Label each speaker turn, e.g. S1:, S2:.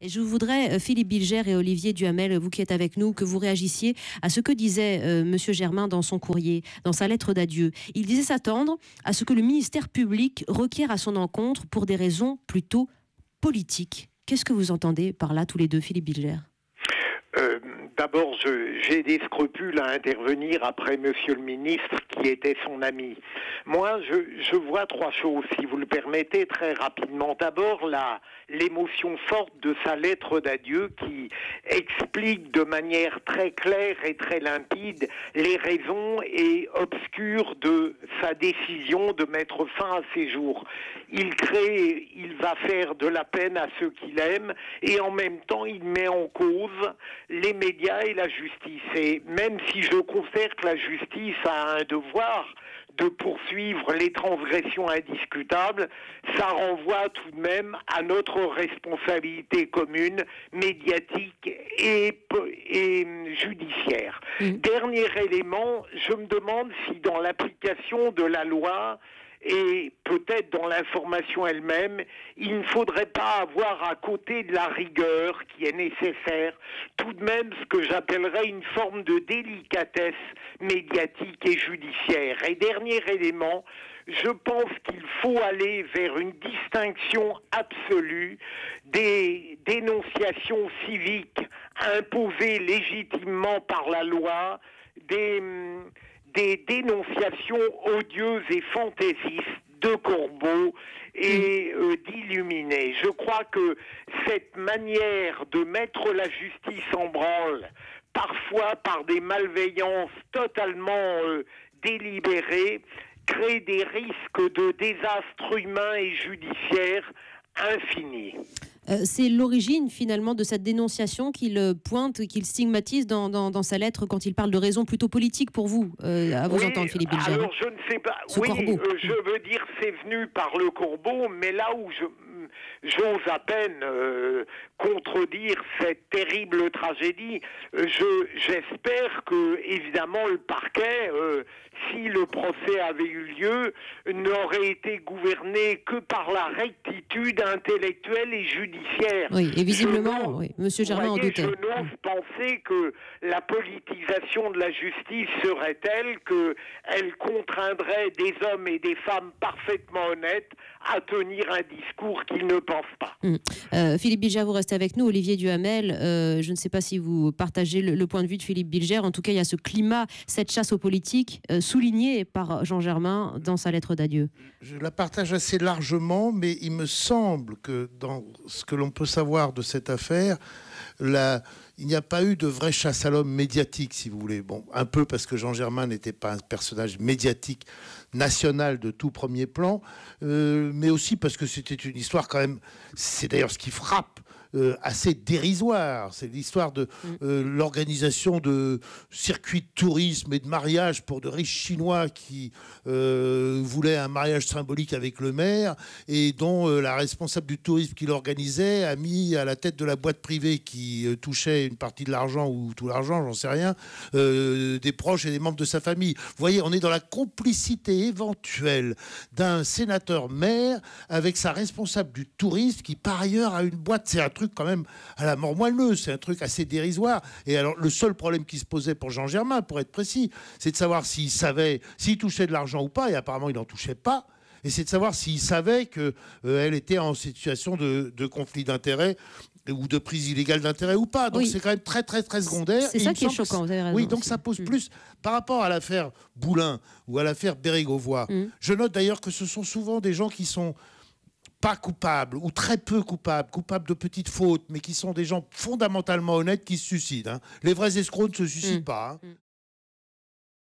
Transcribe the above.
S1: Et je voudrais, Philippe Bilger et Olivier Duhamel, vous qui êtes avec nous, que vous réagissiez à ce que disait Monsieur Germain dans son courrier, dans sa lettre d'adieu. Il disait s'attendre à ce que le ministère public requiert à son encontre pour des raisons plutôt politiques. Qu'est-ce que vous entendez par là, tous les deux, Philippe Bilger ?
S2: D'abord, j'ai des scrupules à intervenir après Monsieur le ministre qui était son ami. Moi, je vois trois choses, si vous le permettez, très rapidement. D'abord, l'émotion forte de sa lettre d'adieu qui explique de manière très claire et très limpide les raisons et obscures de sa décision de mettre fin à ses jours. Il va faire de la peine à ceux qu'il aime et en même temps, il met en cause les médias et la justice. Et même si je considère que la justice a un devoir de poursuivre les transgressions indiscutables, ça renvoie tout de même à notre responsabilité commune, médiatique et judiciaire. Dernier élément, je me demande si dans l'application de la loi et peut-être dans l'information elle-même, il ne faudrait pas avoir à côté de la rigueur qui est nécessaire, tout de même ce que j'appellerais une forme de délicatesse médiatique et judiciaire. Et dernier élément, je pense qu'il faut aller vers une distinction absolue des dénonciations civiques imposées légitimement par la loi, des dénonciations odieuses et fantaisistes de Corbeau et d'Illuminé. Je crois que cette manière de mettre la justice en branle, parfois par des malveillances totalement délibérées, crée des risques de désastres humains et judiciaires infinis.
S1: C'est l'origine finalement de cette dénonciation qu'il pointe, qu'il stigmatise dans sa lettre quand il parle de raisons plutôt politiques pour vous, à vous entendre, Philippe Bilger.
S2: Alors je ne sais pas.
S1: Ce Corbeau.
S2: Je veux dire c'est venu par le Corbeau, mais là où j'ose à peine contredire cette terrible tragédie, j'espère que évidemment le parquet, si le procès avait eu lieu, n'aurait été gouverné que par la rectitude intellectuelle et judiciaire.
S1: Oui, et visiblement, Monsieur Germain en doutait.
S2: Je n'ose penser que la politisation de la justice serait telle qu'elle contraindrait des hommes et des femmes parfaitement honnêtes à tenir un discours qu'ils ne pensent pas.
S1: Philippe Bilger, vous restez avec nous. Olivier Duhamel, je ne sais pas si vous partagez le point de vue de Philippe Bilger. En tout cas, il y a ce climat, cette chasse aux politiques, souligné par Jean Germain dans sa lettre d'adieu.
S3: Je la partage assez largement, mais il me semble que dans ce que l'on peut savoir de cette affaire, il n'y a pas eu de vraie chasse à l'homme médiatique, si vous voulez. Bon, un peu parce que Jean Germain n'était pas un personnage médiatique national de tout premier plan, mais aussi parce que c'était une histoire quand même, c'est d'ailleurs ce qui frappe, assez dérisoire. C'est l'histoire de l'organisation de circuits de tourisme et de mariage pour de riches Chinois qui voulaient un mariage symbolique avec le maire et dont la responsable du tourisme qui l'organisait a mis à la tête de la boîte privée qui touchait une partie de l'argent ou tout l'argent, j'en sais rien, des proches et des membres de sa famille. Vous voyez, on est dans la complicité éventuelle d'un sénateur maire avec sa responsable du tourisme qui par ailleurs a une boîte. C'est un truc quand même à la mort moelleuse, c'est un truc assez dérisoire. Et alors le seul problème qui se posait pour Jean Germain, pour être précis, c'est de savoir s'il savait, s'il touchait de l'argent ou pas, et apparemment il n'en touchait pas. Et c'est de savoir s'il savait qu'elle était en situation de conflit d'intérêts ou de prise illégale d'intérêt ou pas. Donc c'est quand même très très très secondaire.
S1: C'est ça qui est choquant, vous avez raison.
S3: Oui, donc ça pose plus par rapport à l'affaire Boulin ou à l'affaire Bérégovoy. Je note d'ailleurs que ce sont souvent des gens qui sont pas coupables ou très peu coupables de petites fautes, mais qui sont des gens fondamentalement honnêtes qui se suicident. Les vrais escrocs ne se suicident pas.